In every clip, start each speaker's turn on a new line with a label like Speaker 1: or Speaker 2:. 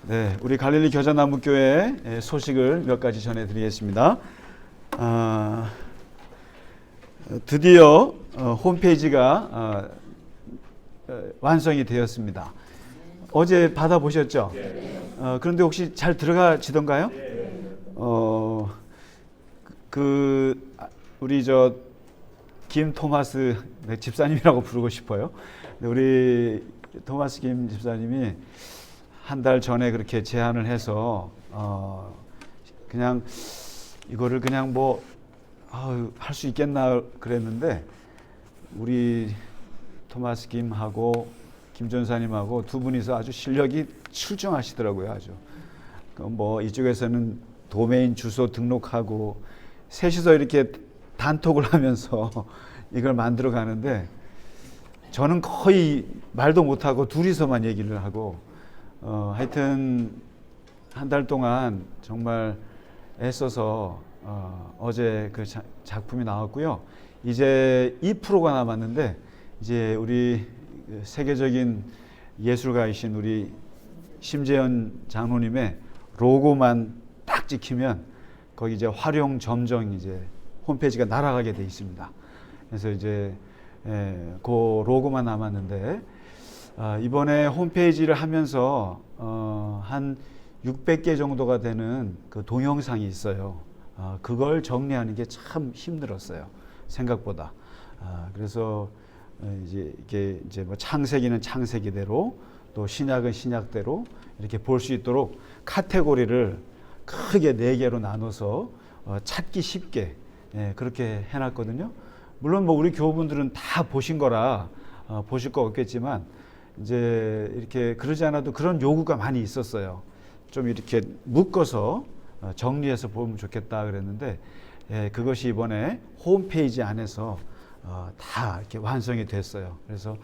Speaker 1: 네, 우리 갈릴리 겨자나무교회 소식을 몇 가지 전해드리겠습니다. 드디어 홈페이지가 완성이 되었습니다. 어제 받아보셨죠? 그런데 혹시 잘 들어가지던가요? 우리 김 토마스 집사님이라고 부르고 싶어요. 우리 토마스 김 집사님이 한 달 전에 그렇게 제안을 해서 그냥 이거를 그냥 뭐 할 수 있겠나 그랬는데 우리 토마스 김하고 김 전사님하고 두 분이서 아주 실력이 출중하시더라고요. 아주 뭐 이쪽에서는 도메인 주소 등록하고 셋이서 이렇게 단톡을 하면서 이걸 만들어 가는데 저는 거의 말도 못하고 둘이서만 얘기를 하고 하여튼 한 달 동안 정말 애써서 어제 그 작품이 나왔고요. 이제 2%가 남았는데 이제 우리 세계적인 예술가이신 우리 심재현 장로님의 로고만 딱 찍히면 거기 이제 활용 점정 이제 홈페이지가 날아가게 돼 있습니다. 그래서 이제 그 로고만 남았는데 이번에 홈페이지를 하면서 한 600개 정도가 되는 그 동영상이 있어요. 그걸 정리하는 게 참 힘들었어요. 생각보다. 그래서 이게 이제 뭐 창세기는 창세기대로 또 신약은 신약대로 이렇게 볼 수 있도록 카테고리를 크게 4개로 나눠서 찾기 쉽게 그렇게 해놨거든요. 물론 뭐 우리 교우분들은 다 보신 거라 보실 거 없겠지만 이제 이렇게 그러지 않아도 그런 요구가 많이 있었어요. 좀 이렇게 묶어서 정리해서 보면 좋겠다 그랬는데 그것이 이번에 홈페이지 안에서 다 이렇게 완성이 됐어요. 그래서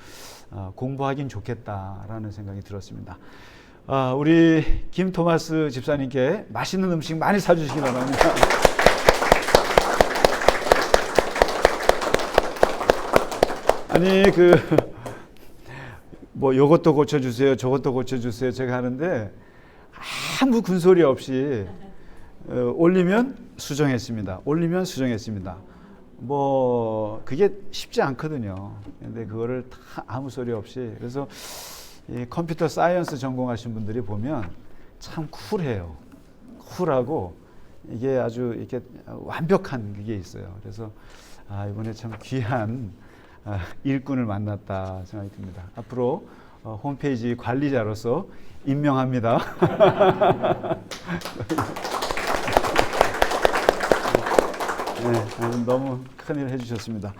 Speaker 1: 공부하긴 좋겠다라는 생각이 들었습니다. 우리 김 토마스 집사님께 맛있는 음식 많이 사주시기 바랍니다. 아니 뭐 요것도 고쳐주세요, 저것도 고쳐주세요 제가 하는데 아무 군소리 없이 올리면 수정했습니다. 올리면 수정했습니다. 뭐 그게 쉽지 않거든요. 근데 그거를 다 아무 소리 없이 그래서 이 컴퓨터 사이언스 전공하신 분들이 보면 참 쿨해요. 쿨하고 이게 아주 이렇게 완벽한 그게 있어요. 그래서 이번에 참 귀한 일꾼을 만났다 생각이 듭니다. 앞으로 홈페이지 관리자로서 임명합니다. 네, 너무 큰일 해주셨습니다.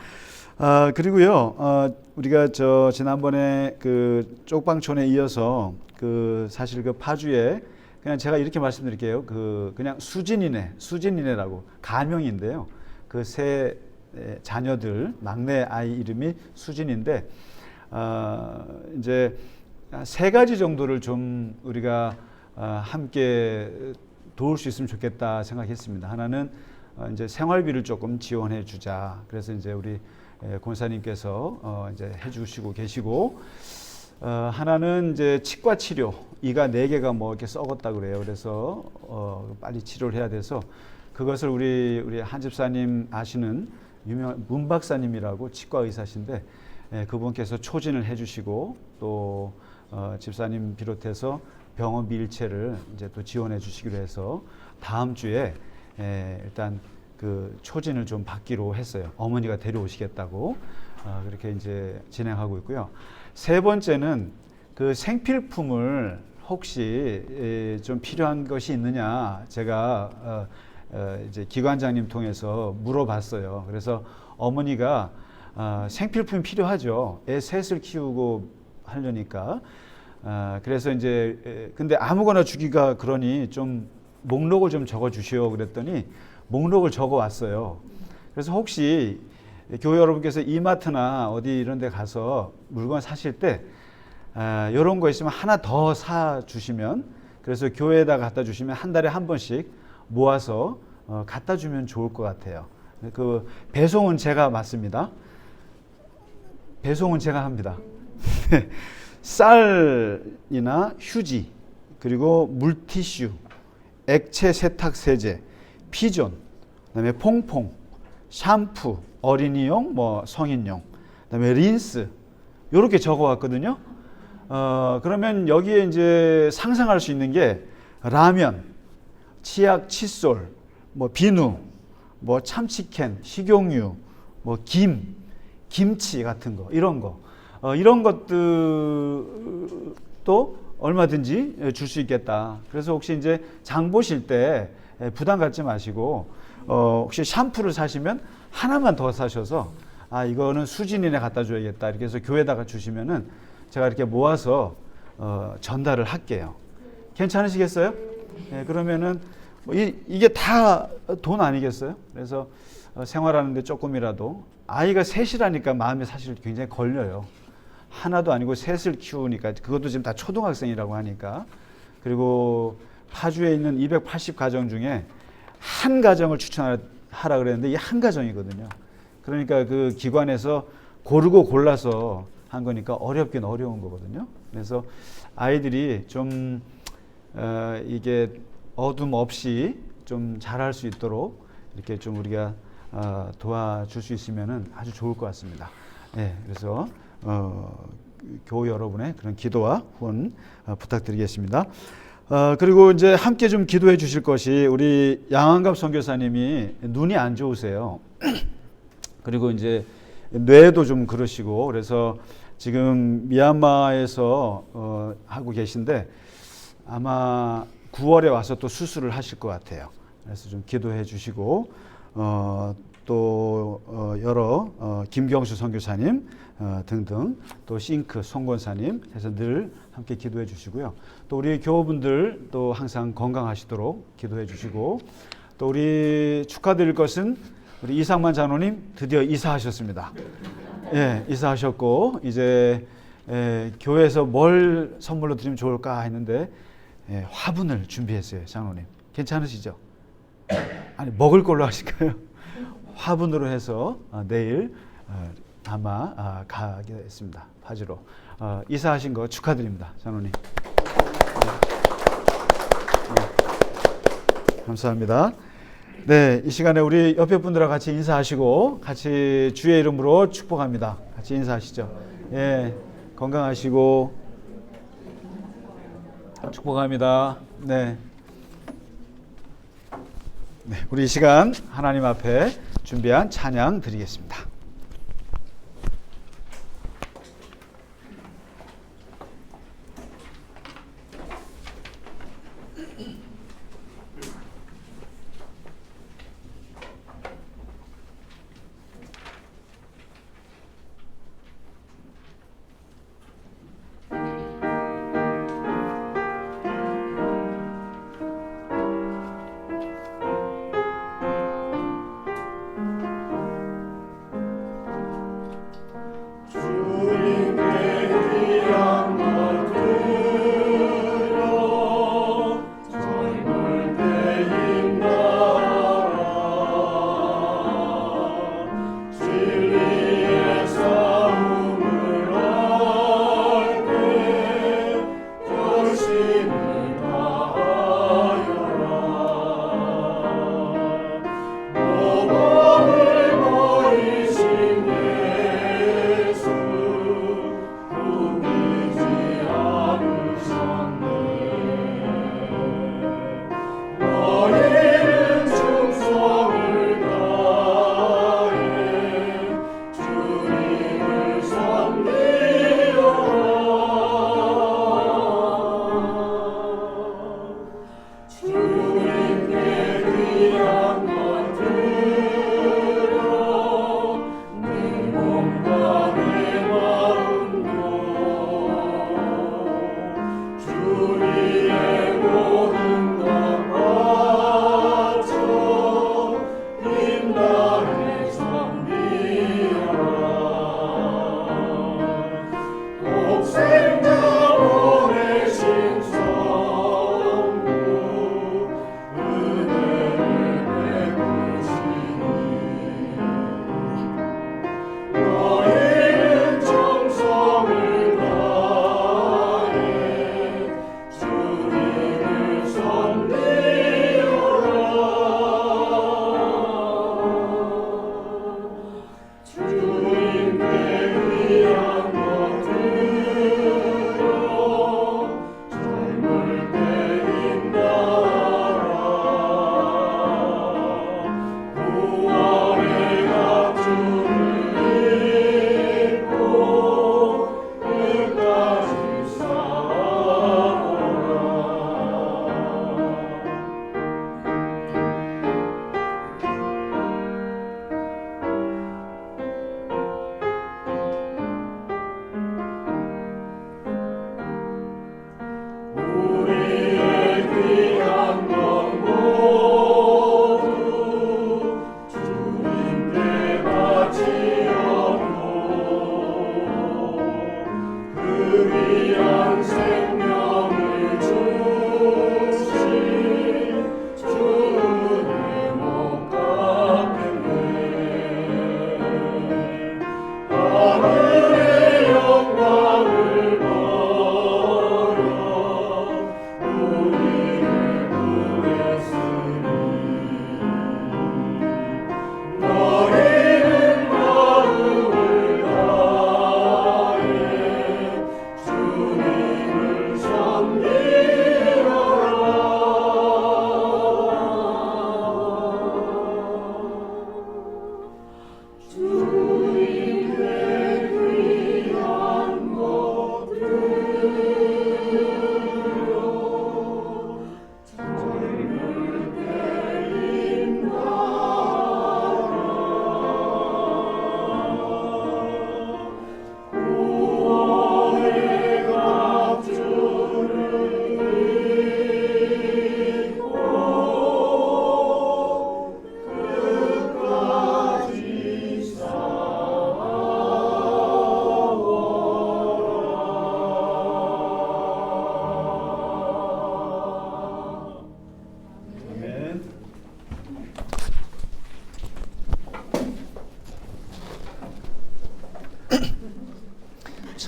Speaker 1: 그리고요, 우리가 지난번에 그 쪽방촌에 이어서 사실 파주에 그냥 제가 이렇게 말씀드릴게요. 그냥 수진이네라고 가명인데요. 세 자녀들 막내 아이 이름이 수진인데 이제 3가지 정도를 좀 우리가 함께 도울 수 있으면 좋겠다 생각했습니다. 하나는 이제 생활비를 조금 지원해 주자. 그래서 이제 우리 권사님께서 이제 해주시고 계시고 하나는 이제 치과 치료 이가 4개가 뭐 이렇게 썩었다 그래요. 그래서 빨리 치료를 해야 돼서 그것을 우리 한 집사님 아시는 유명한 문 박사님이라고 치과 의사신데 그분께서 초진을 해주시고 또 집사님 비롯해서 병원비 일체를 이제 또 지원해 주시기로 해서 다음 주에 일단 초진을 좀 받기로 했어요. 어머니가 데려오시겠다고 그렇게 이제 진행하고 있고요. 3번째는 생필품을 혹시 좀 필요한 것이 있느냐 제가 이제 기관장님 통해서 물어봤어요. 그래서 어머니가 생필품 필요하죠. 애 셋을 키우고 하려니까. 그래서 이제 근데 아무거나 주기가 그러니 좀 목록을 좀 적어 주시오 그랬더니 목록을 적어 왔어요. 그래서 혹시 교회 여러분께서 이마트나 어디 이런 데 가서 물건 사실 때 이런 거 있으면 하나 더 사 주시면 그래서 교회에다 갖다 주시면 한 달에 한 번씩 모아서 갖다 주면 좋을 것 같아요. 배송은 제가 맡습니다. 배송은 제가 합니다. 쌀이나 휴지 그리고 물티슈, 액체 세탁 세제, 피존, 그다음에 퐁퐁, 샴푸, 어린이용, 뭐 성인용, 그다음에 린스 이렇게 적어왔거든요. 그러면 여기에 이제 상상할 수 있는 게 라면, 치약, 칫솔, 뭐 비누, 뭐 참치캔, 식용유, 뭐 김치 같은 거 이런 거 이런 것들도 얼마든지 줄 수 있겠다. 그래서 혹시 이제 장 보실 때 부담 갖지 마시고 혹시 샴푸를 사시면 하나만 더 사셔서 이거는 수진이네 갖다 줘야겠다 이렇게 해서 교회에다가 주시면은 제가 이렇게 모아서 전달을 할게요. 괜찮으시겠어요? 그러면은 이게 다 돈 아니겠어요? 그래서 생활하는데 조금이라도 아이가 셋이라니까 마음이 사실 굉장히 걸려요. 하나도 아니고 셋을 키우니까 그것도 지금 다 초등학생이라고 하니까 그리고 파주에 있는 280가정 중에 한 가정을 추천하라 그랬는데 이게 한 가정이거든요. 그러니까 그 기관에서 고르고 골라서 한 거니까 어렵긴 어려운 거거든요. 그래서 아이들이 좀 이게 어둠 없이 좀 잘할 수 있도록 이렇게 좀 우리가 도와줄 수 있으면은 아주 좋을 것 같습니다. 그래서 교우 여러분의 그런 기도와 후원 부탁드리겠습니다. 그리고 이제 함께 좀 기도해 주실 것이 우리 양한갑 선교사님이 눈이 안 좋으세요. 그리고 이제 뇌도 좀 그러시고 그래서 지금 미얀마에서 하고 계신데 아마 9월에 와서 또 수술을 하실 것 같아요. 그래서 좀 기도해 주시고 또 여러 김경수 선교사님 등등 또 싱크 송권사님 해서 늘 함께 기도해 주시고요. 또 우리 교우분들 또 항상 건강하시도록 기도해 주시고 또 우리 축하드릴 것은 우리 이상만 장로님 드디어 이사하셨습니다. 이사하셨고 이제 교회에서 뭘 선물로 드리면 좋을까 했는데 화분을 준비했어요. 장로님 괜찮으시죠? 아니 먹을 걸로 하실까요? 화분으로 해서 내일 아마 가게 됐습니다. 파주로 이사하신 거 축하드립니다. 장로님. 감사합니다. 네, 이 시간에 우리 옆에 분들과 같이 인사하시고 같이 주의 이름으로 축복합니다. 같이 인사하시죠. 건강하시고 축복합니다. 네, 우리 이 시간 하나님 앞에 준비한 찬양 드리겠습니다.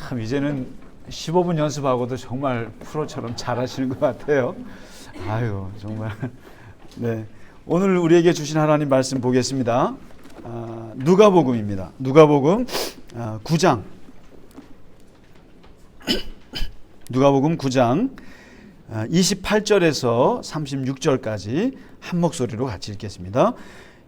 Speaker 1: 참 이제는 15분 연습하고도 정말 프로처럼 잘하시는 것 같아요. 아유, 정말. 네, 오늘 우리에게 주신 하나님 말씀 보겠습니다. 누가복음입니다. 누가복음 9장. 누가복음 9장 28절에서 36절까지 한 목소리로 같이 읽겠습니다.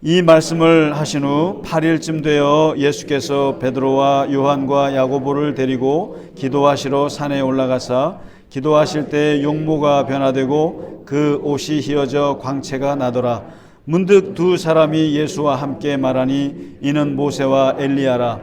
Speaker 1: 이 말씀을 하신 후 8일쯤 되어 예수께서 베드로와 요한과 야고보를 데리고 기도하시러 산에 올라가사 기도하실 때 용모가 변화되고 그 옷이 휘어져 광채가 나더라. 문득 두 사람이 예수와 함께 말하니 이는 모세와 엘리야라.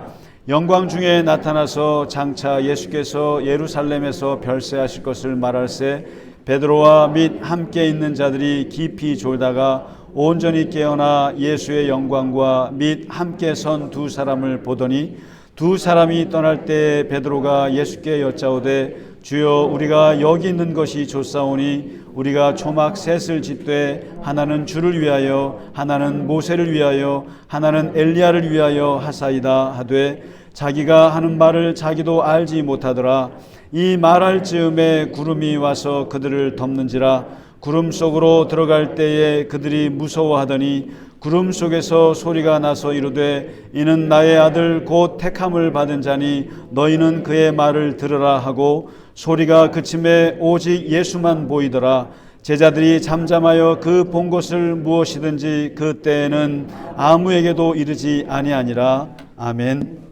Speaker 1: 영광 중에 나타나서 장차 예수께서 예루살렘에서 별세하실 것을 말할세 베드로와 및 함께 있는 자들이 깊이 졸다가 온전히 깨어나 예수의 영광과 및 함께 선 두 사람을 보더니 두 사람이 떠날 때 베드로가 예수께 여짜오되 주여 우리가 여기 있는 것이 좋사오니 우리가 초막 셋을 짓되 하나는 주를 위하여 하나는 모세를 위하여 하나는 엘리야를 위하여 하사이다 하되 자기가 하는 말을 자기도 알지 못하더라. 이 말할 즈음에 구름이 와서 그들을 덮는지라. 구름 속으로 들어갈 때에 그들이 무서워하더니 구름 속에서 소리가 나서 이르되 이는 나의 아들 곧 택함을 받은 자니 너희는 그의 말을 들으라 하고 소리가 그침에 오직 예수만 보이더라. 제자들이 잠잠하여 그 본 것을 무엇이든지 그때에는 아무에게도 이르지 아니하니라. 아멘.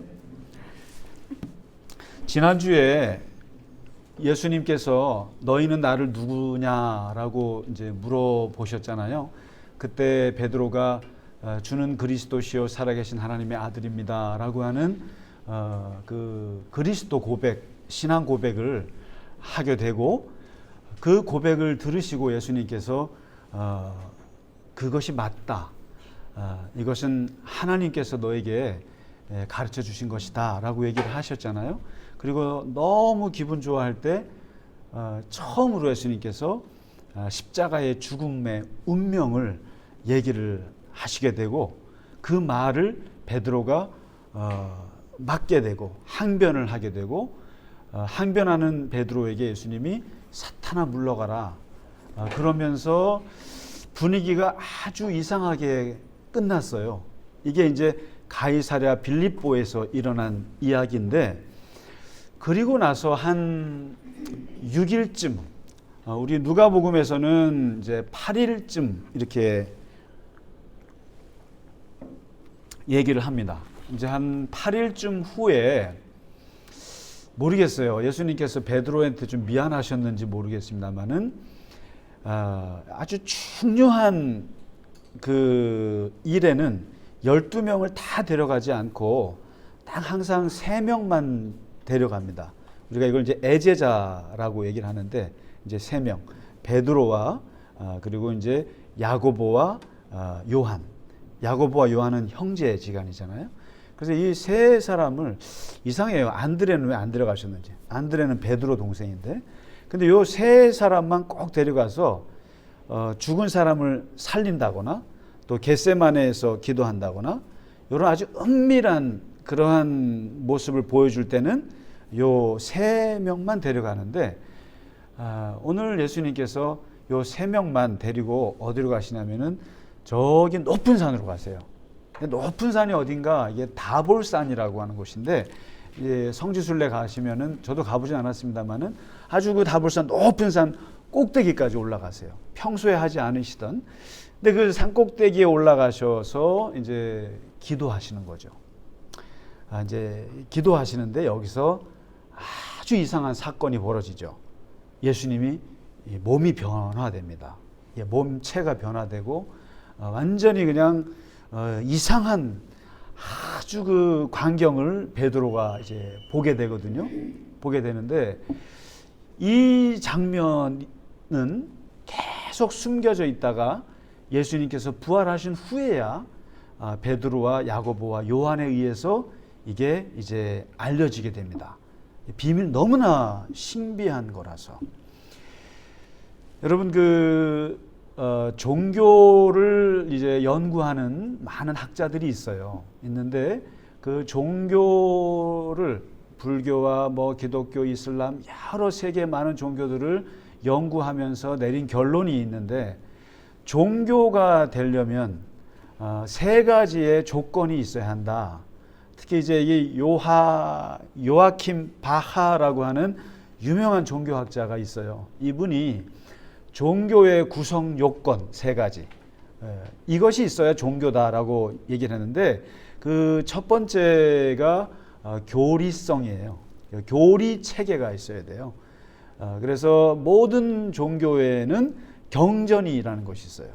Speaker 1: 지난주에 예수님께서 너희는 나를 누구냐라고 이제 물어보셨잖아요. 그때 베드로가 주는 그리스도시요 살아계신 하나님의 아들입니다라고 하는 그 그리스도 고백, 신앙 고백을 하게 되고 그 고백을 들으시고 예수님께서 그것이 맞다. 이것은 하나님께서 너에게 가르쳐 주신 것이다라고 얘기를 하셨잖아요. 그리고 너무 기분 좋아할 때 처음으로 예수님께서 십자가의 죽음의 운명을 얘기를 하시게 되고 그 말을 베드로가 맞게 되고 항변을 하게 되고 항변하는 베드로에게 예수님이 사탄아 물러가라 그러면서 분위기가 아주 이상하게 끝났어요. 이게 이제 가이사랴 빌립보에서 일어난 이야기인데 그리고 나서 한 6일쯤 우리 누가복음에서는 이제 8일쯤 이렇게 얘기를 합니다. 이제 한 8일쯤 후에 모르겠어요. 예수님께서 베드로한테 좀 미안하셨는지 모르겠습니다만은 아주 중요한 그 일에는 12명을 다 데려가지 않고 딱 항상 3명만 데려갑니다. 우리가 이걸 이제 애제자라고 얘기를 하는데 이제 3명 베드로와 그리고 이제 야고보와 요한. 야고보와 요한은 형제지간이잖아요. 그래서 이 세 사람을 이상해요. 안드레는 왜 안 데려가셨는지. 안드레는 베드로 동생인데 근데 요 세 사람만 꼭 데려가서 죽은 사람을 살린다거나 또 겟세마네에서 기도한다거나 이런 아주 은밀한 그러한 모습을 보여줄 때는 요 3명만 데려가는데 오늘 예수님께서 요 3명만 데리고 어디로 가시냐면은 저기 높은 산으로 가세요. 높은 산이 어딘가 이게 다볼산이라고 하는 곳인데 성지순례 가시면은 저도 가보진 않았습니다만은 아주 그 다볼산 높은 산 꼭대기까지 올라가세요. 평소에 하지 않으시던. 근데 그 산 꼭대기에 올라가셔서 이제 기도하시는 거죠. 이제 기도하시는데 여기서 아주 이상한 사건이 벌어지죠. 예수님이 몸이 변화됩니다. 몸체가 변화되고 완전히 그냥 이상한 아주 그 광경을 베드로가 이제 보게 되거든요. 보게 되는데 이 장면은 계속 숨겨져 있다가 예수님께서 부활하신 후에야 베드로와 야고보와 요한에 의해서 이게 이제 알려지게 됩니다. 비밀 너무나 신비한 거라서. 여러분 종교를 이제 연구하는 많은 학자들이 있어요. 있는데 그 종교를 불교와 뭐 기독교, 이슬람 여러 세계 많은 종교들을 연구하면서 내린 결론이 있는데, 종교가 되려면 세 가지의 조건이 있어야 한다. 특히 이제 이 요아킴 바하라고 하는 유명한 종교학자가 있어요. 이분이 종교의 구성 요건 세 가지, 이것이 있어야 종교다라고 얘기를 했는데, 그 첫 번째가 교리성이에요. 교리 체계가 있어야 돼요. 그래서 모든 종교에는 경전이라는 것이 있어요.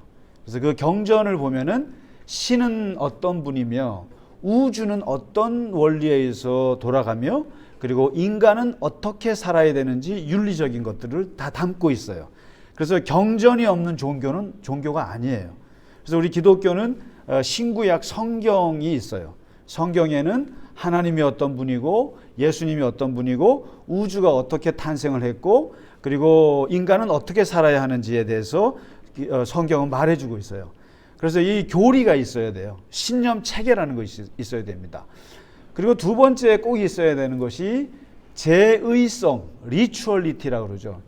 Speaker 1: 그래서 그 경전을 보면은 신은 어떤 분이며 우주는 어떤 원리에 의해서 돌아가며 그리고 인간은 어떻게 살아야 되는지 윤리적인 것들을 다 담고 있어요. 그래서 경전이 없는 종교는 종교가 아니에요. 그래서 우리 기독교는 신구약 성경이 있어요. 성경에는 하나님이 어떤 분이고 예수님이 어떤 분이고 우주가 어떻게 탄생을 했고 그리고 인간은 어떻게 살아야 하는지에 대해서 성경은 말해주고 있어요. 그래서 이 교리가 있어야 돼요. 신념 체계라는 것이 있어야 됩니다. 그리고 두 번째 꼭 있어야 되는 것이 제의성, 리추얼리티라고 그러죠.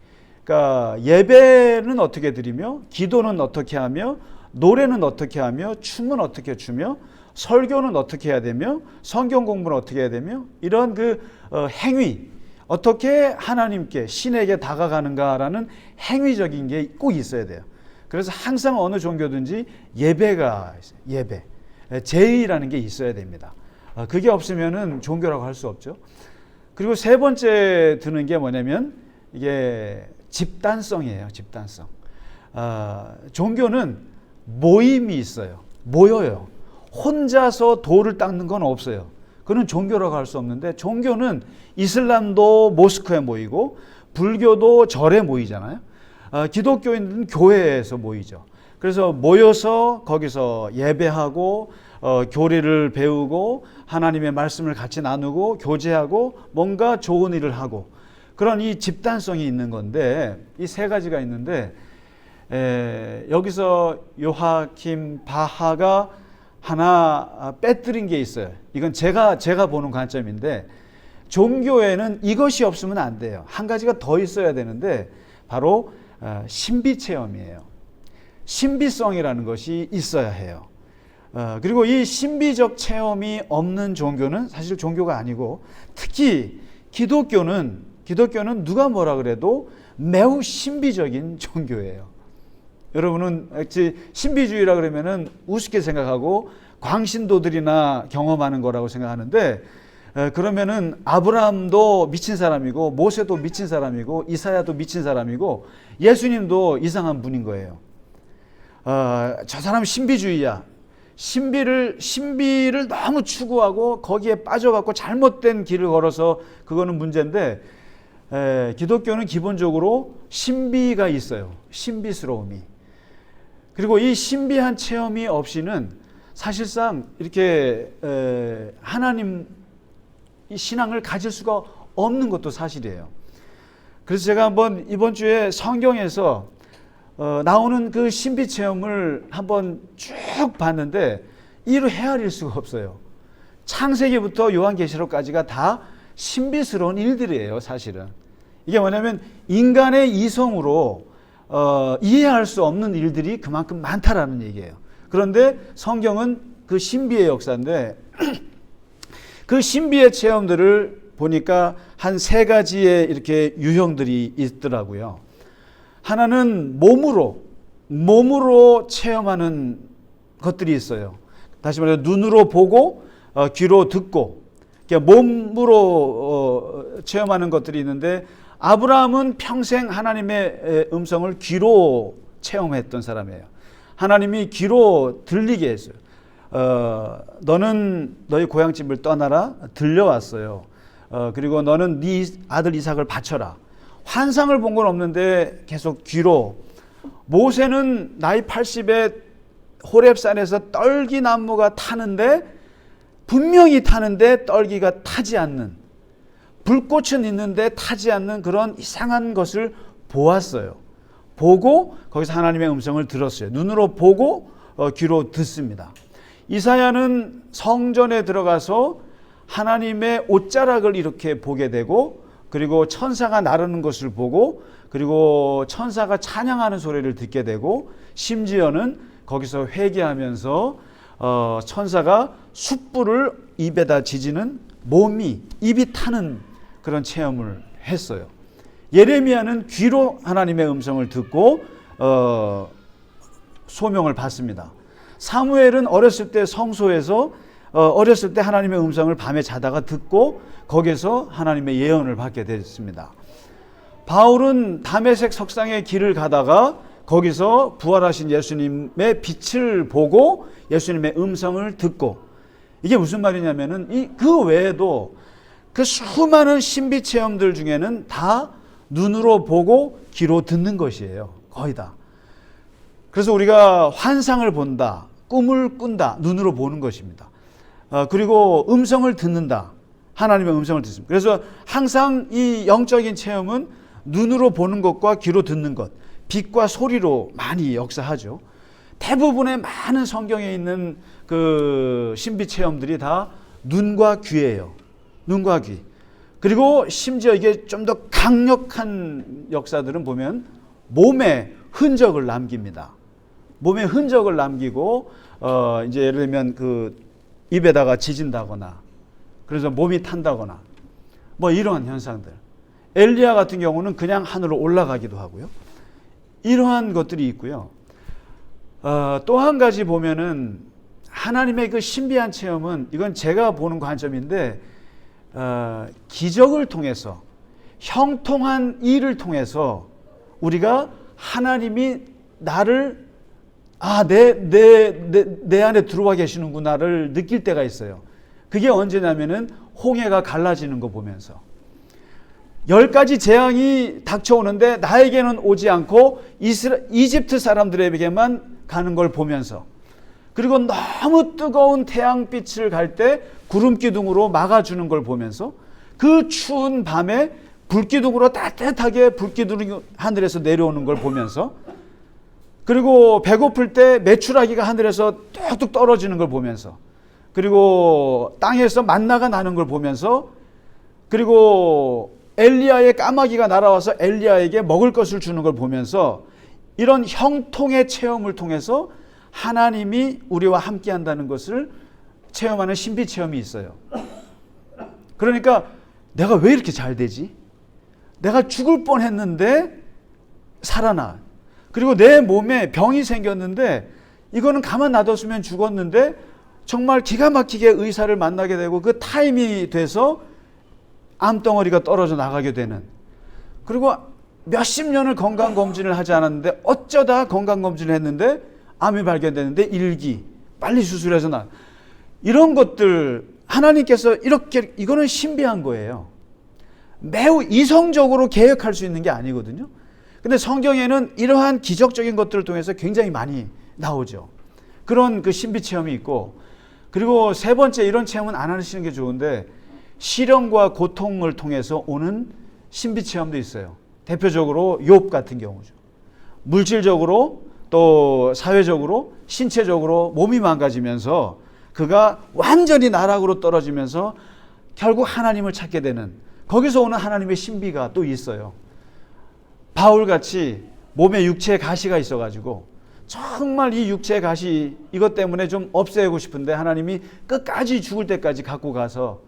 Speaker 1: 그러니까 예배는 어떻게 드리며 기도는 어떻게 하며 노래는 어떻게 하며 춤은 어떻게 추며 설교는 어떻게 해야 되며 성경 공부는 어떻게 해야 되며 이런 그 행위, 어떻게 하나님께 신에게 다가가는가라는 행위적인 게 꼭 있어야 돼요. 그래서 항상 어느 종교든지 예배가 있어요. 예배, 제의라는 게 있어야 됩니다. 그게 없으면은 종교라고 할 수 없죠. 그리고 세 번째 드는 게 뭐냐면 이게 집단성이에요. 집단성. 종교는 모임이 있어요. 모여요. 혼자서 돌을 닦는 건 없어요. 그건 종교라고 할 수 없는데, 종교는 이슬람도 모스크에 모이고 불교도 절에 모이잖아요. 기독교인들은 교회에서 모이죠. 그래서 모여서 거기서 예배하고 교리를 배우고 하나님의 말씀을 같이 나누고 교제하고 뭔가 좋은 일을 하고, 그런 이 집단성이 있는 건데, 이 세 가지가 있는데 여기서 요아킴 바하가 하나 빼뜨린 게 있어요. 이건 제가 보는 관점인데, 종교에는 이것이 없으면 안 돼요. 한 가지가 더 있어야 되는데 바로 신비 체험이에요. 신비성이라는 것이 있어야 해요. 그리고 이 신비적 체험이 없는 종교는 사실 종교가 아니고, 특히 기독교는 누가 뭐라 그래도 매우 신비적인 종교예요. 여러분은 신비주의라 그러면은 우습게 생각하고 광신도들이나 경험하는 거라고 생각하는데, 그러면은 아브라함도 미친 사람이고 모세도 미친 사람이고 이사야도 미친 사람이고 예수님도 이상한 분인 거예요. 저 사람 신비주의야. 신비를 너무 추구하고 거기에 빠져갖고 잘못된 길을 걸어서 그거는 문제인데, 기독교는 기본적으로 신비가 있어요. 신비스러움이. 그리고 이 신비한 체험이 없이는 사실상 이렇게 하나님 신앙을 가질 수가 없는 것도 사실이에요. 그래서 제가 한번 이번 주에 성경에서 나오는 그 신비 체험을 한번 쭉 봤는데 이루 헤아릴 수가 없어요. 창세기부터 요한계시록까지가 다 신비스러운 일들이에요. 사실은 이게 뭐냐면 인간의 이성으로 이해할 수 없는 일들이 그만큼 많다라는 얘기예요. 그런데 성경은 그 신비의 역사인데 그 신비의 체험들을 보니까 한 세 가지의 이렇게 유형들이 있더라고요. 하나는 몸으로 체험하는 것들이 있어요. 다시 말해서 눈으로 보고 귀로 듣고, 그러니까 몸으로 체험하는 것들이 있는데, 아브라함은 평생 하나님의 음성을 귀로 체험했던 사람이에요. 하나님이 귀로 들리게 했어요. 너는 너희 고향집을 떠나라, 들려왔어요. 그리고 너는 네 아들 이삭을 바쳐라. 환상을 본 건 없는데 계속 귀로. 모세는 나이 80에 호렙산에서 떨기나무가 타는데, 분명히 타는데 떨기가 타지 않는, 불꽃은 있는데 타지 않는 그런 이상한 것을 보았어요. 보고 거기서 하나님의 음성을 들었어요. 눈으로 보고 귀로 듣습니다. 이사야는 성전에 들어가서 하나님의 옷자락을 이렇게 보게 되고, 그리고 천사가 나르는 것을 보고, 그리고 천사가 찬양하는 소리를 듣게 되고, 심지어는 거기서 회개하면서 천사가 숯불을 입에다 지지는 입이 타는 그런 체험을 했어요. 예레미야는 귀로 하나님의 음성을 듣고 소명을 받습니다. 사무엘은 어렸을 때 성소에서 어렸을 때 하나님의 음성을 밤에 자다가 듣고 거기서 하나님의 예언을 받게 됐습니다. 바울은 다메섹 석상의 길을 가다가 거기서 부활하신 예수님의 빛을 보고 예수님의 음성을 듣고, 이게 무슨 말이냐면은 그 외에도 그 수많은 신비 체험들 중에는 다 눈으로 보고 귀로 듣는 것이에요. 거의 다. 그래서 우리가 환상을 본다, 꿈을 꾼다, 눈으로 보는 것입니다. 그리고 음성을 듣는다, 하나님의 음성을 듣습니다. 그래서 항상 이 영적인 체험은 눈으로 보는 것과 귀로 듣는 것, 빛과 소리로 많이 역사하죠. 대부분의 많은 성경에 있는 그 신비 체험들이 다 눈과 귀예요. 눈과 귀. 그리고 심지어 이게 좀 더 강력한 역사들은 보면 몸에 흔적을 남깁니다. 몸에 흔적을 남기고 이제 예를 들면 그 입에다가 지진다거나, 그래서 몸이 탄다거나 뭐 이러한 현상들. 엘리야 같은 경우는 그냥 하늘로 올라가기도 하고요. 이러한 것들이 있고요. 또 한 가지 보면은 하나님의 그 신비한 체험은, 이건 제가 보는 관점인데, 기적을 통해서, 형통한 일을 통해서 우리가 하나님이 나를 내 안에 들어와 계시는구나를 느낄 때가 있어요. 그게 언제냐면은 홍해가 갈라지는 거 보면서, 10가지 재앙이 닥쳐오는데 나에게는 오지 않고 이집트 사람들에게만 가는 걸 보면서, 그리고 너무 뜨거운 태양빛을 갈 때 구름기둥으로 막아주는 걸 보면서, 그 추운 밤에 불기둥으로 따뜻하게 불기둥이 하늘에서 내려오는 걸 보면서, 그리고 배고플 때 메추라기가 하늘에서 뚝뚝 떨어지는 걸 보면서, 그리고 땅에서 만나가 나는 걸 보면서, 그리고 엘리야의 까마귀가 날아와서 엘리야에게 먹을 것을 주는 걸 보면서, 이런 형통의 체험을 통해서 하나님이 우리와 함께 한다는 것을 체험하는 신비 체험이 있어요. 그러니까 내가 왜 이렇게 잘 되지? 내가 죽을 뻔했는데 살아나. 그리고 내 몸에 병이 생겼는데 이거는 가만 놔뒀으면 죽었는데 정말 기가 막히게 의사를 만나게 되고 그 타임이 돼서 암덩어리가 떨어져 나가게 되는, 그리고 몇십 년을 건강검진을 하지 않았는데 어쩌다 건강검진을 했는데 암이 발견됐는데 빨리 수술해서 이런 것들 하나님께서 이렇게, 이거는 신비한 거예요. 매우 이성적으로 계획할 수 있는 게 아니거든요. 근데 성경에는 이러한 기적적인 것들을 통해서 굉장히 많이 나오죠. 그런 그 신비 체험이 있고, 그리고 세 번째, 이런 체험은 안 하시는 게 좋은데 시련과 고통을 통해서 오는 신비 체험도 있어요. 대표적으로 욥 같은 경우죠. 물질적으로 또 사회적으로 신체적으로 몸이 망가지면서 그가 완전히 나락으로 떨어지면서 결국 하나님을 찾게 되는, 거기서 오는 하나님의 신비가 또 있어요. 바울같이 몸에 육체에 가시가 있어가지고 정말 이 육체의 가시 이것 때문에 좀 없애고 싶은데 하나님이 끝까지 죽을 때까지 갖고 가서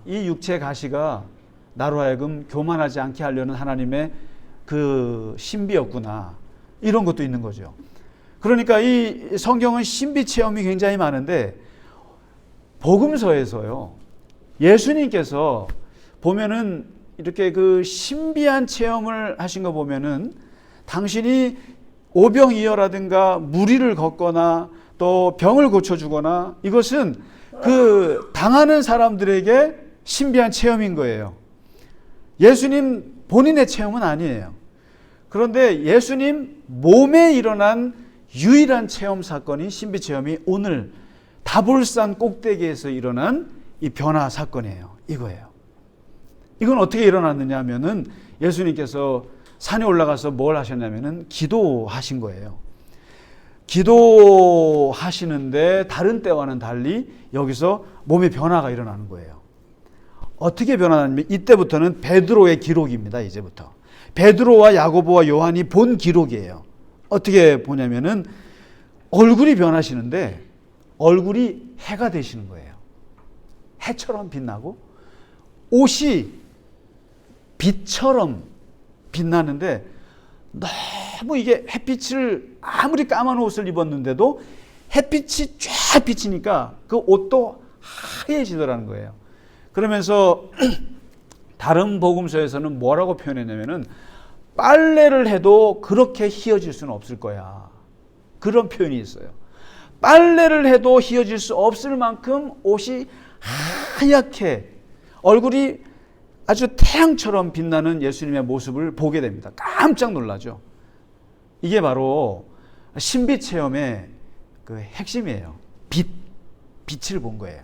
Speaker 1: 이 육체의 가시가 나로 하여금 교만하지 않게 하려는 하나님의 그 신비였구나, 이런 것도 있는 거죠. 그러니까 이 성경은 신비 체험이 굉장히 많은데, 복음서에서요, 예수님께서 보면은 이렇게 그 신비한 체험을 하신 거 보면은, 당신이 오병이어라든가 무리를 걷거나 또 병을 고쳐주거나, 이것은 그 당하는 사람들에게 신비한 체험인 거예요. 예수님 본인의 체험은 아니에요. 그런데 예수님 몸에 일어난 유일한 체험 사건이, 신비 체험이 오늘 다볼산 꼭대기에서 일어난 이 변화 사건이에요. 이거예요. 이건 어떻게 일어났느냐 하면은 예수님께서 산에 올라가서 뭘 하셨냐면은 기도하신 거예요. 기도하시는데 다른 때와는 달리 여기서 몸의 변화가 일어나는 거예요. 어떻게 변화하냐면 이때부터는 베드로의 기록입니다. 이제부터 베드로와 야고보와 요한이 본 기록이에요. 어떻게 보냐면은 얼굴이 변하시는데 얼굴이 해가 되시는 거예요. 해처럼 빛나고 옷이 빛처럼 빛나는데 너무 이게 햇빛을 아무리 까만 옷을 입었는데도 햇빛이 쫙 비치니까 그 옷도 하얘지더라는 거예요. 그러면서 다른 복음서에서는 뭐라고 표현했냐면은 빨래를 해도 그렇게 희어질 수는 없을 거야. 그런 표현이 있어요. 빨래를 해도 희어질 수 없을 만큼 옷이 하얗게 얼굴이 아주 태양처럼 빛나는 예수님의 모습을 보게 됩니다. 깜짝 놀라죠. 이게 바로 신비 체험의 그 핵심이에요. 빛을 본 거예요.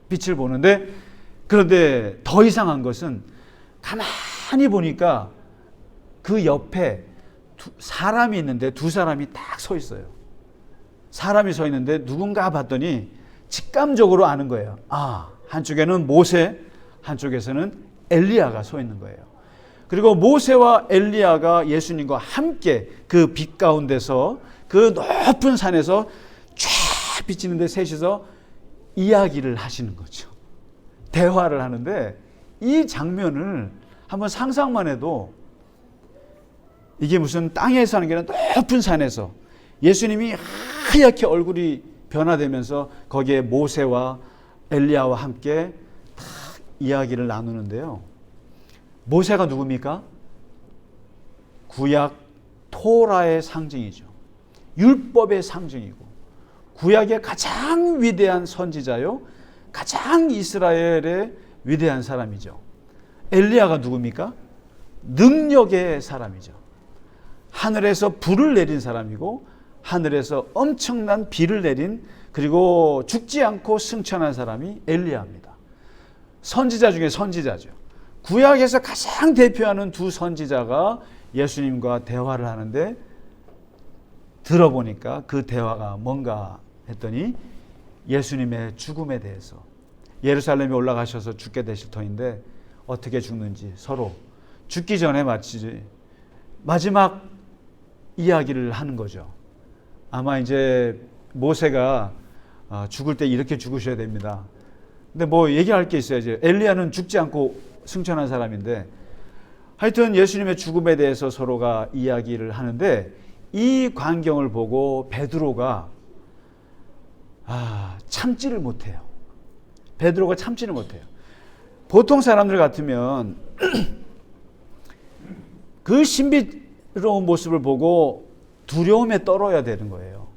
Speaker 1: 빛을 보는데 그런데 더 이상한 것은 가만히 보니까 그 옆에 사람이 있는데 두 사람이 딱 서 있어요. 사람이 서 있는데 누군가 봤더니 직감적으로 아는 거예요. 아, 한쪽에는 모세, 한쪽에서는 엘리야가 서 있는 거예요. 그리고 모세와 엘리야가 예수님과 함께 그 빛 가운데서 그 높은 산에서 쫙 비치는데 셋이서 이야기를 하시는 거죠. 대화를 하는데 이 장면을 한번 상상만 해도 이게 무슨 땅에서 하는 게 아니라 높은 산에서 예수님이 하얗게 얼굴이 변화되면서 거기에 모세와 엘리야와 함께 딱 이야기를 나누는데요. 모세가 누굽니까? 구약 토라의 상징이죠. 율법의 상징이고 구약의 가장 위대한 선지자요. 가장 이스라엘의 위대한 사람이죠. 엘리야가 누굽니까? 능력의 사람이죠. 하늘에서 불을 내린 사람이고 하늘에서 엄청난 비를 내린 그리고 죽지 않고 승천한 사람이 엘리야입니다. 선지자 중에 선지자죠. 구약에서 가장 대표하는 두 선지자가 예수님과 대화를 하는데 들어보니까 그 대화가 뭔가 했더니 예수님의 죽음에 대해서 예루살렘에 올라가셔서 죽게 되실 터인데 어떻게 죽는지 서로 죽기 전에 마치 마지막 이야기를 하는 거죠. 아마 이제 모세가 죽을 때 이렇게 죽으셔야 됩니다. 근데 뭐 얘기할 게 있어야죠. 엘리야는 죽지 않고 승천한 사람인데 하여튼 예수님의 죽음에 대해서 서로가 이야기를 하는데 이 광경을 보고 베드로가 참지를 못해요. 베드로가 참지를 못해요. 보통 사람들 같으면 그 신비로운 모습을 보고 두려움에 떨어야 되는 거예요.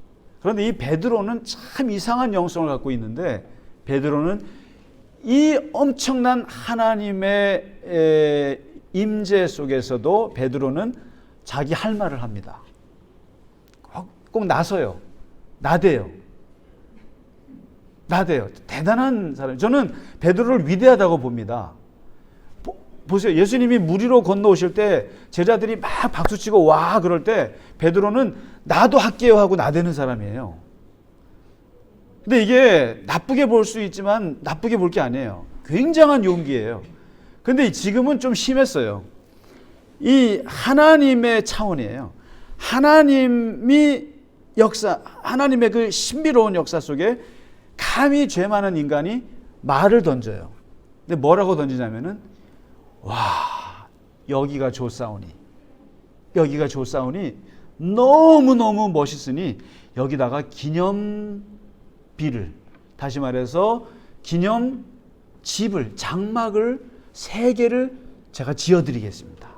Speaker 1: 그런데 이 베드로는 참 이상한 영성을 갖고 있는데 베드로는 이 엄청난 하나님의 임재 속에서도 베드로는 자기 할 말을 합니다. 꼭 나서요. 나대요. 대단한 사람. 저는 베드로를 위대하다고 봅니다. 보세요. 예수님이 물 위로 건너오실 때 제자들이 막 박수치고 와 그럴 때 베드로는 나도 할게요 하고 나대는 사람이에요. 근데 이게 나쁘게 볼 수 있지만 나쁘게 볼 게 아니에요. 굉장한 용기예요. 근데 지금은 좀 심했어요. 이 하나님의 차원이에요. 하나님의 그 신비로운 역사 속에 감히 죄 많은 인간이 말을 던져요. 근데 뭐라고 던지냐면은 여기가 좋사오니 너무너무 멋있으니 여기다가 기념비를 다시 말해서 기념집을 장막을 3개를 제가 지어드리겠습니다.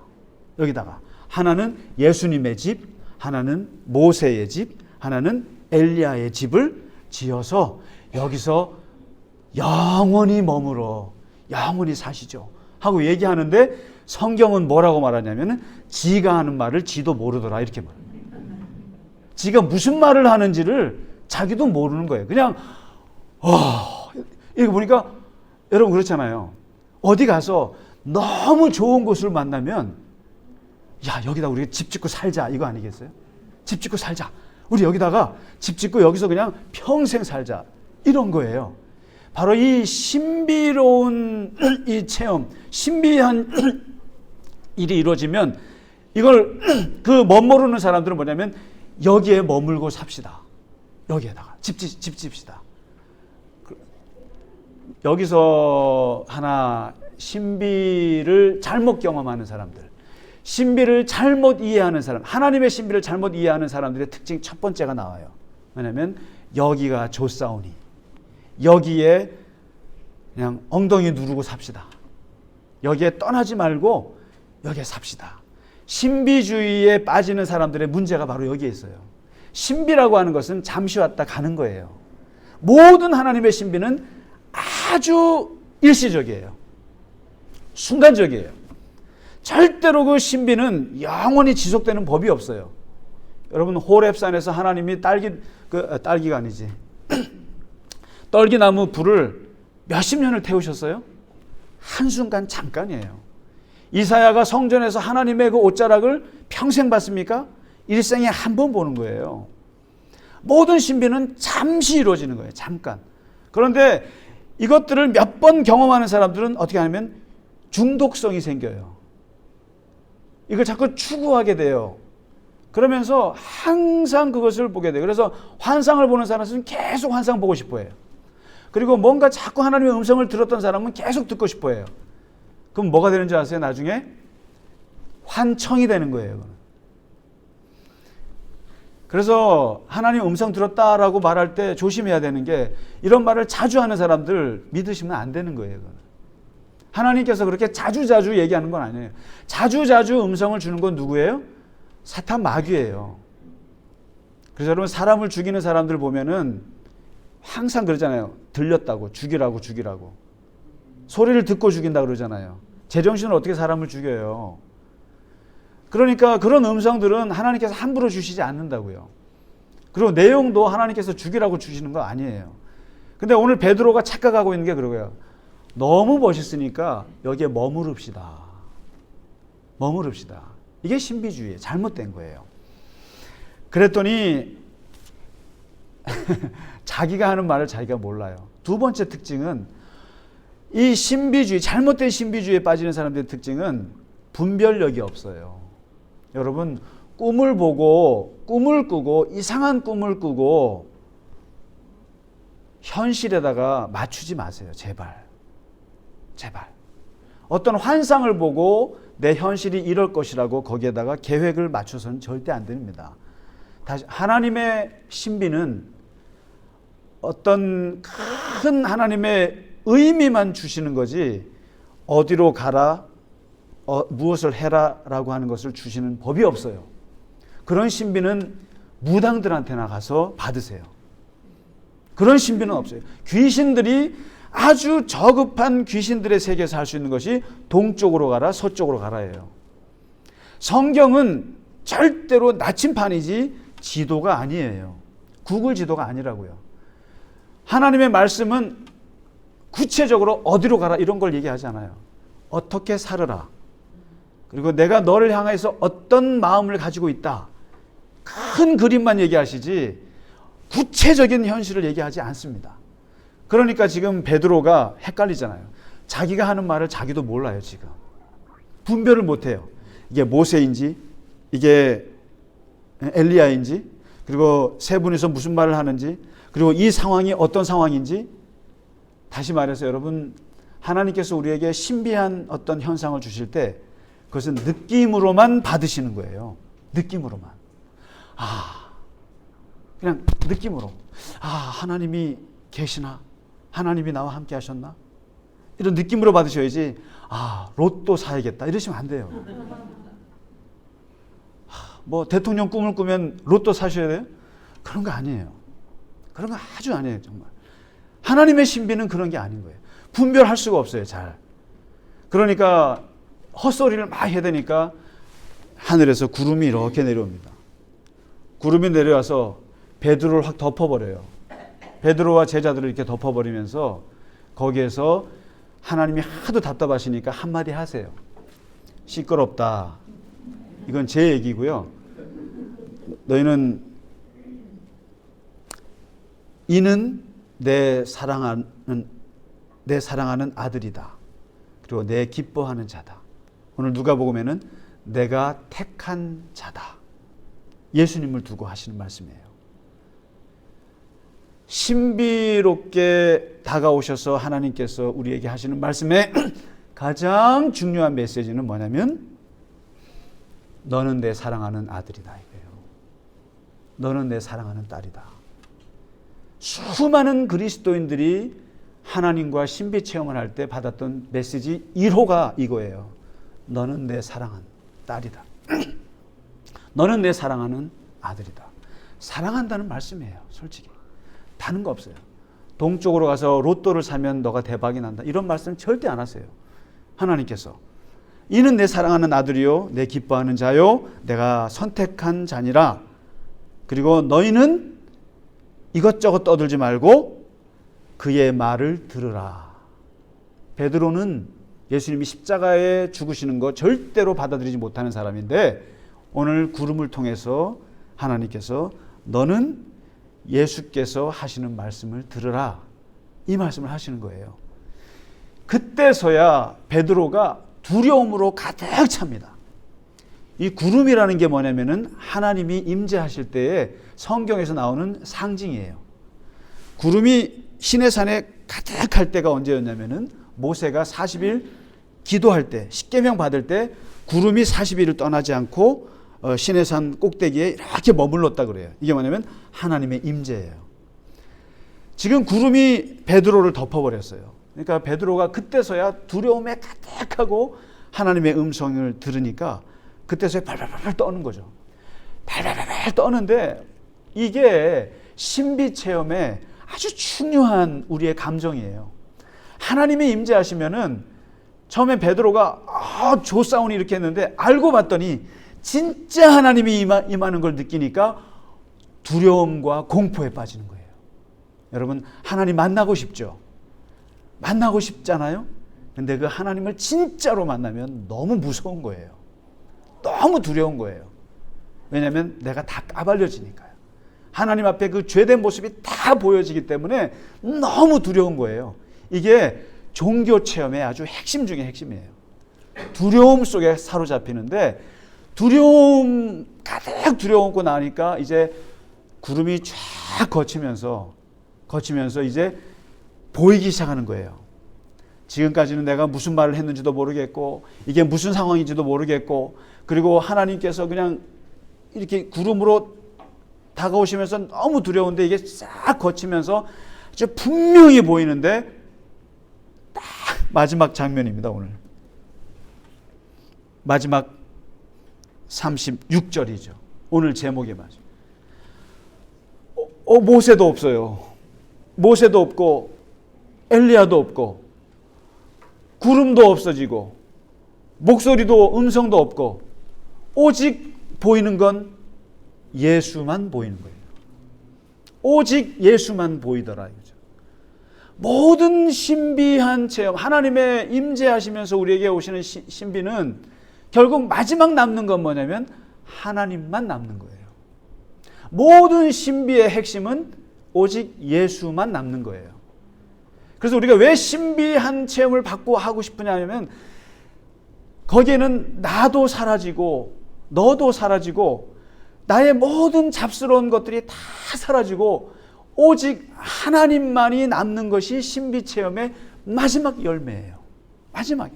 Speaker 1: 여기다가 하나는 예수님의 집, 하나는 모세의 집, 하나는 엘리야의 집을 지어서 여기서 영원히 머물어 영원히 사시죠 하고 얘기하는데 성경은 뭐라고 말하냐면 지가 하는 말을 지도 모르더라 이렇게 말합니다. 지가 무슨 말을 하는지를 자기도 모르는 거예요. 그냥 이거 보니까 여러분 그렇잖아요. 어디 가서 너무 좋은 곳을 만나면 야 여기다 우리가 집 짓고 살자 이거 아니겠어요? 집 짓고 살자. 우리 여기다가 집 짓고 여기서 그냥 평생 살자. 이런 거예요. 바로 이 신비로운 이 체험, 신비한 일이 이루어지면 이걸 그 멋모르는 사람들은 뭐냐면 여기에 머물고 삽시다. 여기에다가 집 집시다. 여기서 하나 신비를 잘못 경험하는 사람들, 신비를 잘못 이해하는 사람, 하나님의 신비를 잘못 이해하는 사람들의 특징 첫 번째가 나와요. 왜냐하면 여기가 좋사오니 여기에 그냥 엉덩이 누르고 삽시다. 여기에 떠나지 말고 여기에 삽시다. 신비주의에 빠지는 사람들의 문제가 바로 여기에 있어요. 신비라고 하는 것은 잠시 왔다 가는 거예요. 모든 하나님의 신비는 아주 일시적이에요. 순간적이에요. 절대로 그 신비는 영원히 지속되는 법이 없어요. 여러분 호렙산에서 하나님이 딸기가 아니지 떨기나무 불을 몇십 년을 태우셨어요? 한순간 잠깐이에요. 이사야가 성전에서 하나님의 그 옷자락을 평생 봤습니까? 일생에 한 번 보는 거예요. 모든 신비는 잠시 이루어지는 거예요. 잠깐. 그런데 이것들을 몇 번 경험하는 사람들은 어떻게 하냐면 중독성이 생겨요. 이걸 자꾸 추구하게 돼요. 그러면서 항상 그것을 보게 돼요. 그래서 환상을 보는 사람은 계속 환상 보고 싶어 해요. 그리고 뭔가 자꾸 하나님의 음성을 들었던 사람은 계속 듣고 싶어 해요. 그럼 뭐가 되는 줄 아세요? 나중에 환청이 되는 거예요. 그래서 하나님 음성 들었다라고 말할 때 조심해야 되는 게 이런 말을 자주 하는 사람들 믿으시면 안 되는 거예요. 하나님께서 그렇게 자주자주 얘기하는 건 아니에요. 자주자주 음성을 주는 건 누구예요? 사탄 마귀예요. 그래서 여러분 사람을 죽이는 사람들 보면은 항상 그러잖아요. 들렸다고 죽이라고. 소리를 듣고 죽인다 그러잖아요. 제정신으로 어떻게 사람을 죽여요. 그러니까 그런 음성들은 하나님께서 함부로 주시지 않는다고요. 그리고 내용도 하나님께서 죽이라고 주시는 거 아니에요. 근데 오늘 베드로가 착각하고 있는 게 그러고요. 너무 멋있으니까 여기에 머무릅시다. 이게 신비주의예요. 잘못된 거예요. 그랬더니 자기가 하는 말을 자기가 몰라요. 두 번째 특징은 이 신비주의, 잘못된 신비주의에 빠지는 사람들의 특징은 분별력이 없어요. 여러분 꿈을 보고 꿈을 꾸고 이상한 꿈을 꾸고 현실에다가 맞추지 마세요. 제발. 어떤 환상을 보고 내 현실이 이럴 것이라고 거기에다가 계획을 맞춰서는 절대 안 됩니다. 다시 하나님의 신비는 어떤 큰 하나님의 의미만 주시는 거지 어디로 가라 무엇을 해라 라고 하는 것을 주시는 법이 없어요. 그런 신비는 무당들한테나 가서 받으세요. 그런 신비는 없어요. 귀신들이 아주 저급한 귀신들의 세계에서 할 수 있는 것이 동쪽으로 가라 서쪽으로 가라예요. 성경은 절대로 나침판이지 지도가 아니에요. 구글 지도가 아니라고요. 하나님의 말씀은 구체적으로 어디로 가라 이런 걸 얘기하지 않아요. 어떻게 살으라. 그리고 내가 너를 향해서 어떤 마음을 가지고 있다. 큰 그림만 얘기하시지 구체적인 현실을 얘기하지 않습니다. 그러니까 지금 베드로가 헷갈리잖아요. 자기가 하는 말을 자기도 몰라요. 지금 분별을 못해요. 이게 모세인지 이게 엘리야인지 그리고 세 분이서 무슨 말을 하는지 그리고 이 상황이 어떤 상황인지. 다시 말해서 여러분 하나님께서 우리에게 신비한 어떤 현상을 주실 때 그것은 느낌으로만 받으시는 거예요. 느낌으로만. 그냥 느낌으로. 하나님이 계시나? 하나님이 나와 함께 하셨나? 이런 느낌으로 받으셔야지 로또 사야겠다 이러시면 안 돼요. 뭐 대통령 꿈을 꾸면 로또 사셔야 돼요? 그런 거 아니에요. 그런 거 아주 아니에요. 정말. 하나님의 신비는 그런 게 아닌 거예요. 분별할 수가 없어요. 잘. 그러니까 헛소리를 막 해야 되니까 하늘에서 구름이 이렇게 내려옵니다. 구름이 내려와서 베드로를 확 덮어버려요. 베드로와 제자들을 이렇게 덮어버리면서 거기에서 하나님이 하도 답답하시니까 한마디 하세요. 시끄럽다. 이건 제 얘기고요. 너희는 이는 내 사랑하는 아들이다. 그리고 내 기뻐하는 자다. 오늘 누가복음에는 내가 택한 자다. 예수님을 두고 하시는 말씀이에요. 신비롭게 다가오셔서 하나님께서 우리에게 하시는 말씀의 가장 중요한 메시지는 뭐냐면 너는 내 사랑하는 아들이다 이거예요. 너는 내 사랑하는 딸이다. 수많은 그리스도인들이 하나님과 신비 체험을 할 때 받았던 메시지 1호가 이거예요. 너는 내 사랑하는 딸이다. 너는 내 사랑하는 아들이다. 사랑한다는 말씀이에요. 솔직히. 다른 거 없어요. 동쪽으로 가서 로또를 사면 너가 대박이 난다. 이런 말씀 절대 안 하세요. 하나님께서. 이는 내 사랑하는 아들이요 내 기뻐하는 자요 내가 선택한 자니라. 그리고 너희는 이것저것 떠들지 말고 그의 말을 들으라. 베드로는 예수님이 십자가에 죽으시는 거 절대로 받아들이지 못하는 사람인데 오늘 구름을 통해서 하나님께서 너는 예수께서 하시는 말씀을 들으라. 이 말씀을 하시는 거예요. 그때서야 베드로가 두려움으로 가득 찹니다. 이 구름이라는 게 뭐냐면은 하나님이 임재하실 때에 성경에서 나오는 상징이에요. 구름이 시내산에 가득할 때가 언제였냐면은 모세가 40일 기도할 때, 십계명 받을 때 구름이 40일을 떠나지 않고 시내산 꼭대기에 이렇게 머물렀다 그래요. 이게 뭐냐면 하나님의 임재예요. 지금 구름이 베드로를 덮어버렸어요. 그러니까 베드로가 그때서야 두려움에 가득하고 하나님의 음성을 들으니까 그때서야 발발발 떠는 거죠. 발발발 떠는데 이게 신비 체험의 아주 중요한 우리의 감정이에요. 하나님이 임재하시면은 처음에 베드로가 조사운이 이렇게 했는데 알고 봤더니 진짜 하나님이 임하는 걸 느끼니까 두려움과 공포에 빠지는 거예요. 여러분 하나님 만나고 싶죠? 만나고 싶잖아요? 근데 그 하나님을 진짜로 만나면 너무 무서운 거예요. 너무 두려운 거예요. 왜냐하면 내가 다 까발려지니까요. 하나님 앞에 그 죄된 모습이 다 보여지기 때문에 너무 두려운 거예요. 이게 종교 체험의 아주 핵심 중에 핵심이에요. 두려움 속에 사로잡히는데 두려움 가득 두려움고 나니까 이제 구름이 쫙 거치면서 이제 보이기 시작하는 거예요. 지금까지는 내가 무슨 말을 했는지도 모르겠고 이게 무슨 상황인지도 모르겠고 그리고 하나님께서 그냥 이렇게 구름으로 다가오시면서 너무 두려운데 이게 싹 거치면서 아주 분명히 보이는데 딱 마지막 장면입니다. 오늘 마지막 36절이죠. 오늘 제목에 맞아요. 모세도 없어요. 모세도 없고 엘리야도 없고 구름도 없어지고 목소리도 음성도 없고 오직 보이는 건 예수만 보이는 거예요. 오직 예수만 보이더라 이거죠. 모든 신비한 체험, 하나님의 임재하시면서 우리에게 오시는 신비는 결국 마지막 남는 건 뭐냐면 하나님만 남는 거예요. 모든 신비의 핵심은 오직 예수만 남는 거예요. 그래서 우리가 왜 신비한 체험을 받고 하고 싶으냐면 거기에는 나도 사라지고 너도 사라지고 나의 모든 잡스러운 것들이 다 사라지고 오직 하나님만이 남는 것이 신비 체험의 마지막 열매예요. 마지막에.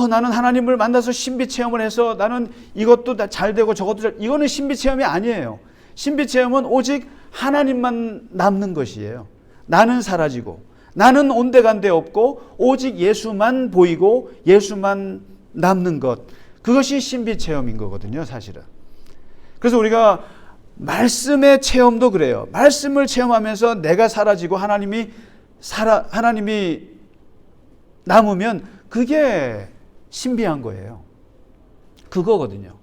Speaker 1: 나는 하나님을 만나서 신비 체험을 해서 나는 이것도 잘 되고 저것도 잘, 이거는 신비 체험이 아니에요. 신비 체험은 오직 하나님만 남는 것이에요. 나는 사라지고 나는 온데간데 없고 오직 예수만 보이고 예수만 남는 것. 그것이 신비 체험인 거거든요, 사실은. 그래서 우리가 말씀의 체험도 그래요. 말씀을 체험하면서 내가 사라지고 하나님이 남으면 그게 신비한 거예요. 그거거든요.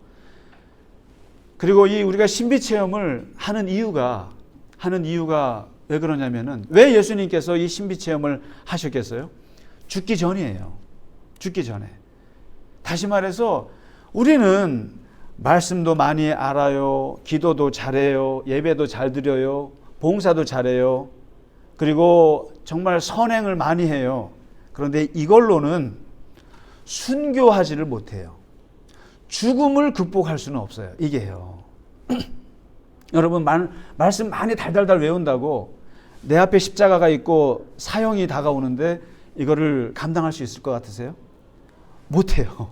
Speaker 1: 그리고 우리가 신비 체험을 하는 이유가 왜 그러냐면은 왜 예수님께서 이 신비 체험을 하셨겠어요? 죽기 전이에요. 죽기 전에. 다시 말해서 우리는 말씀도 많이 알아요. 기도도 잘해요. 예배도 잘 드려요. 봉사도 잘해요. 그리고 정말 선행을 많이 해요. 그런데 이걸로는 순교하지를 못해요. 죽음을 극복할 수는 없어요. 이게요. 여러분 말씀 많이 달달달 외운다고 내 앞에 십자가가 있고 사형이 다가오는데 이거를 감당할 수 있을 것 같으세요? 못해요.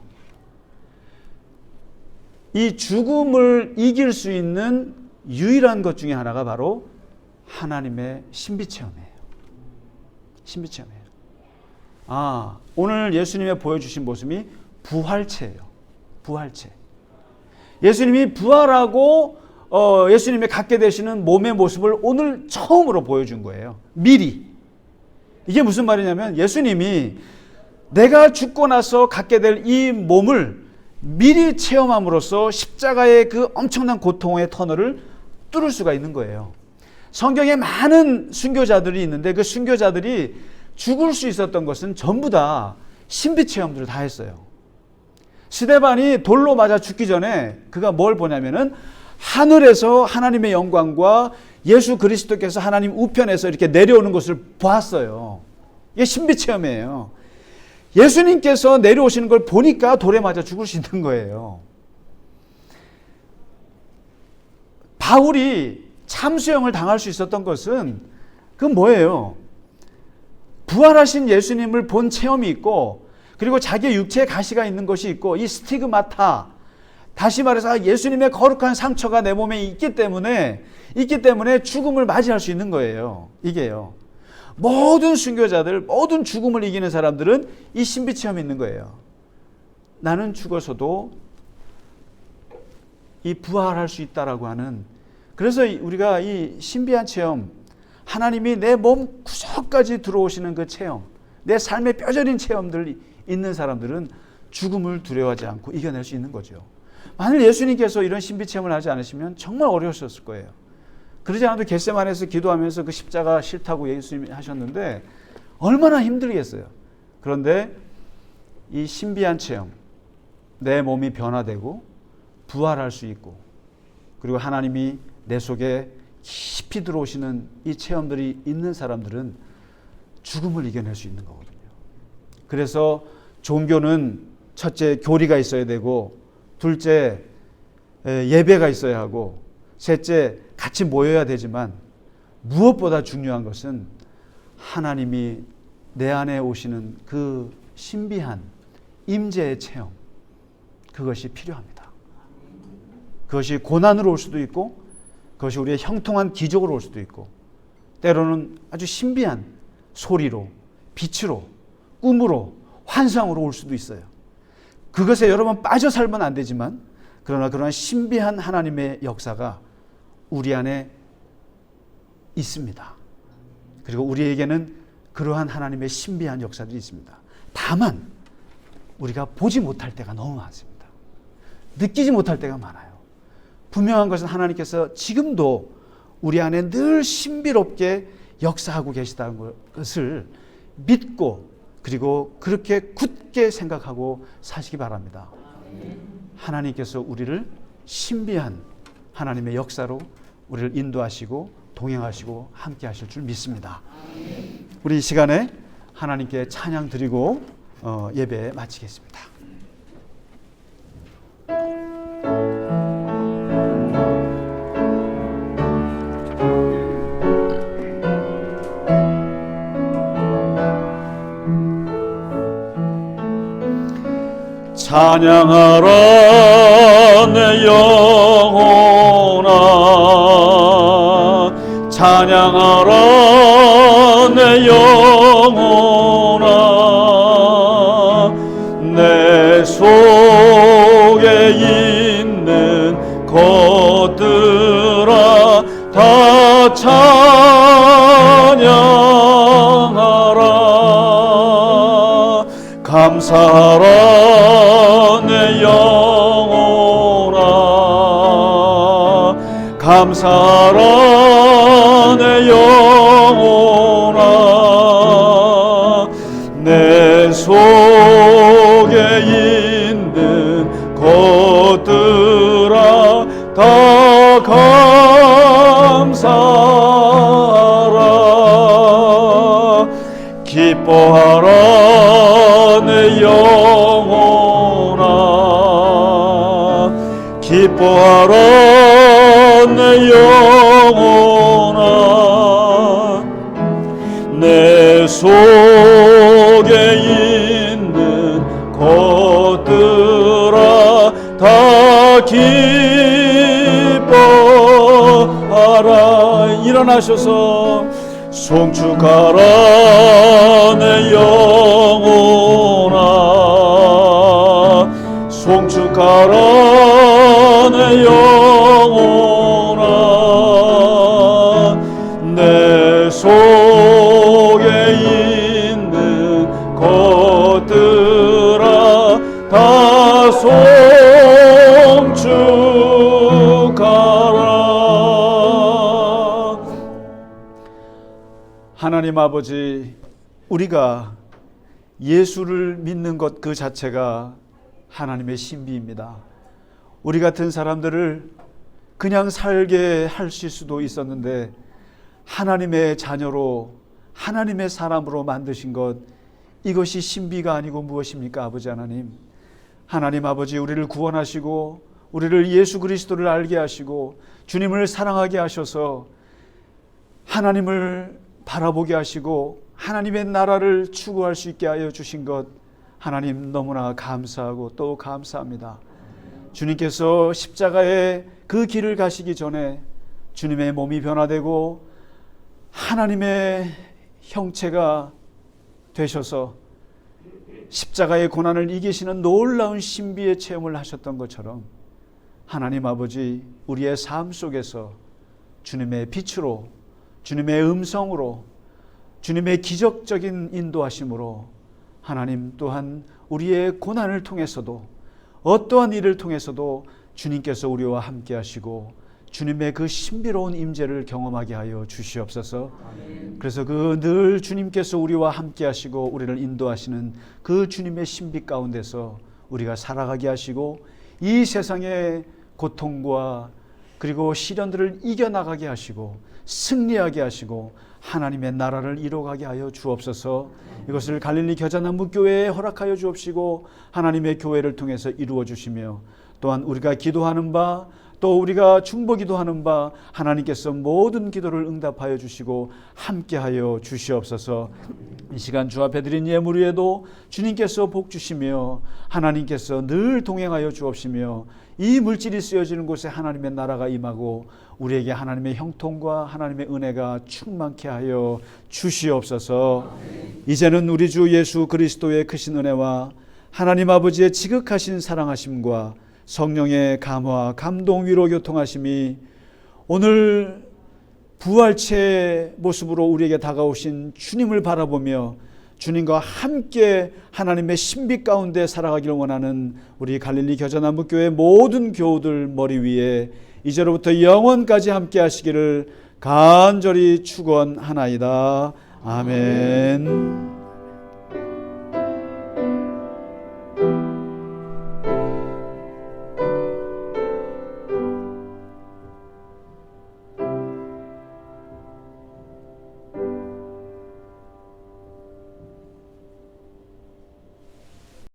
Speaker 1: 이 죽음을 이길 수 있는 유일한 것 중에 하나가 바로 하나님의 신비체험이에요. 신비체험이에요. 오늘 예수님이 보여주신 모습이 부활체예요. 부활체. 예수님이 부활하고 예수님이 갖게 되시는 몸의 모습을 오늘 처음으로 보여준 거예요. 미리. 이게 무슨 말이냐면 예수님이 내가 죽고 나서 갖게 될 이 몸을 미리 체험함으로써 십자가의 그 엄청난 고통의 터널을 뚫을 수가 있는 거예요. 성경에 많은 순교자들이 있는데 그 순교자들이 죽을 수 있었던 것은 전부 다 신비 체험들을 다 했어요. 스데반이 돌로 맞아 죽기 전에 그가 뭘 보냐면은 하늘에서 하나님의 영광과 예수 그리스도께서 하나님 우편에서 이렇게 내려오는 것을 보았어요. 이게 신비 체험이에요. 예수님께서 내려오시는 걸 보니까 돌에 맞아 죽을 수 있는 거예요. 바울이 참수형을 당할 수 있었던 것은 그건 뭐예요? 부활하신 예수님을 본 체험이 있고 그리고 자기의 육체에 가시가 있는 것이 있고 이 스티그마타, 다시 말해서 예수님의 거룩한 상처가 내 몸에 있기 때문에 죽음을 맞이할 수 있는 거예요. 이게요. 모든 순교자들, 모든 죽음을 이기는 사람들은 이 신비 체험이 있는 거예요. 나는 죽어서도 이 부활할 수 있다라고 하는, 그래서 우리가 이 신비한 체험, 하나님이 내 몸 구석까지 들어오시는 그 체험, 내 삶의 뼈저린 체험들이 있는 사람들은 죽음을 두려워하지 않고 이겨낼 수 있는 거죠. 만일 예수님께서 이런 신비 체험을 하지 않으시면 정말 어려우셨을 거예요. 그러지 않아도 겟세마네에서 기도하면서 그 십자가 싫다고 예수님이 하셨는데 얼마나 힘들겠어요. 그런데 이 신비한 체험, 내 몸이 변화되고 부활할 수 있고 그리고 하나님이 내 속에 깊이 들어오시는 이 체험들이 있는 사람들은 죽음을 이겨낼 수 있는 거거든요. 그래서 종교는 첫째 교리가 있어야 되고, 둘째 예배가 있어야 하고, 셋째 같이 모여야 되지만 무엇보다 중요한 것은 하나님이 내 안에 오시는 그 신비한 임재의 체험, 그것이 필요합니다. 그것이 고난으로 올 수도 있고 그것이 우리의 형통한 기적으로 올 수도 있고 때로는 아주 신비한 소리로, 빛으로, 꿈으로, 환상으로 올 수도 있어요. 그것에 여러 번 빠져 살면 안 되지만 그러나 그러한 신비한 하나님의 역사가 우리 안에 있습니다. 그리고 우리에게는 그러한 하나님의 신비한 역사들이 있습니다. 다만 우리가 보지 못할 때가 너무 많습니다. 느끼지 못할 때가 많아요. 분명한 것은 하나님께서 지금도 우리 안에 늘 신비롭게 역사하고 계시다는 것을 믿고 그리고 그렇게 굳게 생각하고 사시기 바랍니다. 하나님께서 우리를 신비한 하나님의 역사로 우리를 인도하시고 동행하시고 함께 하실 줄 믿습니다. 우리 이 시간에 하나님께 찬양 드리고 예배 마치겠습니다.
Speaker 2: 찬양하라 내 영혼아, 찬양하라 내 영혼아, 내 속에 있는 것들아 다 찬양하라. 감사하라 내 영혼아, 감사하라 내 영혼아, 내 속에 있는 것들아 다 감사하라. 기뻐하라 내 영혼아 기뻐하라 내 영혼아 내 속에 있는 것들아 다 기뻐하라 일어나셔서 송축하라 내 영혼아 송축하라 내 영혼아 내 속에 있는 것들아 다 송축하라.
Speaker 1: 하나님 아버지, 우리가 예수를 믿는 것 그 자체가 하나님의 신비입니다. 우리 같은 사람들을 그냥 살게 하실 수도 있었는데 하나님의 자녀로 하나님의 사람으로 만드신 것, 이것이 신비가 아니고 무엇입니까? 아버지 하나님, 하나님 아버지, 우리를 구원하시고 우리를 예수 그리스도를 알게 하시고 주님을 사랑하게 하셔서 하나님을 바라보게 하시고 하나님의 나라를 추구할 수 있게 하여 주신 것, 하나님 너무나 감사하고 또 감사합니다. 주님께서 십자가의 그 길을 가시기 전에 주님의 몸이 변화되고 하나님의 형체가 되셔서 십자가의 고난을 이기시는 놀라운 신비의 체험을 하셨던 것처럼 하나님 아버지, 우리의 삶 속에서 주님의 빛으로, 주님의 음성으로, 주님의 기적적인 인도하심으로 하나님 또한 우리의 고난을 통해서도, 어떠한 일을 통해서도 주님께서 우리와 함께 하시고 주님의 그 신비로운 임재를 경험하게 하여 주시옵소서. 그래서 그 늘 주님께서 우리와 함께 하시고 우리를 인도하시는 그 주님의 신비 가운데서 우리가 살아가게 하시고 이 세상의 고통과 그리고 시련들을 이겨나가게 하시고 승리하게 하시고 하나님의 나라를 이루어가게 하여 주옵소서. 이것을 갈릴리 겨자나무교회에 허락하여 주옵시고 하나님의 교회를 통해서 이루어 주시며 또한 우리가 기도하는 바, 또 우리가 중보기도하는 바 하나님께서 모든 기도를 응답하여 주시고 함께하여 주시옵소서. 이 시간 주 앞에 드린 예물 위에도 주님께서 복 주시며 하나님께서 늘 동행하여 주옵시며 이 물질이 쓰여지는 곳에 하나님의 나라가 임하고 우리에게 하나님의 형통과 하나님의 은혜가 충만케 하여 주시옵소서. 이제는 우리 주 예수 그리스도의 크신 은혜와 하나님 아버지의 지극하신 사랑하심과 성령의 감화, 감동, 위로, 교통하심이 오늘 부활체의 모습으로 우리에게 다가오신 주님을 바라보며 주님과 함께 하나님의 신비 가운데 살아가기를 원하는 우리 갈릴리 겨자나무교회 모든 교우들 머리 위에 이제로부터 영원까지 함께 하시기를 간절히 축원하나이다. 아멘.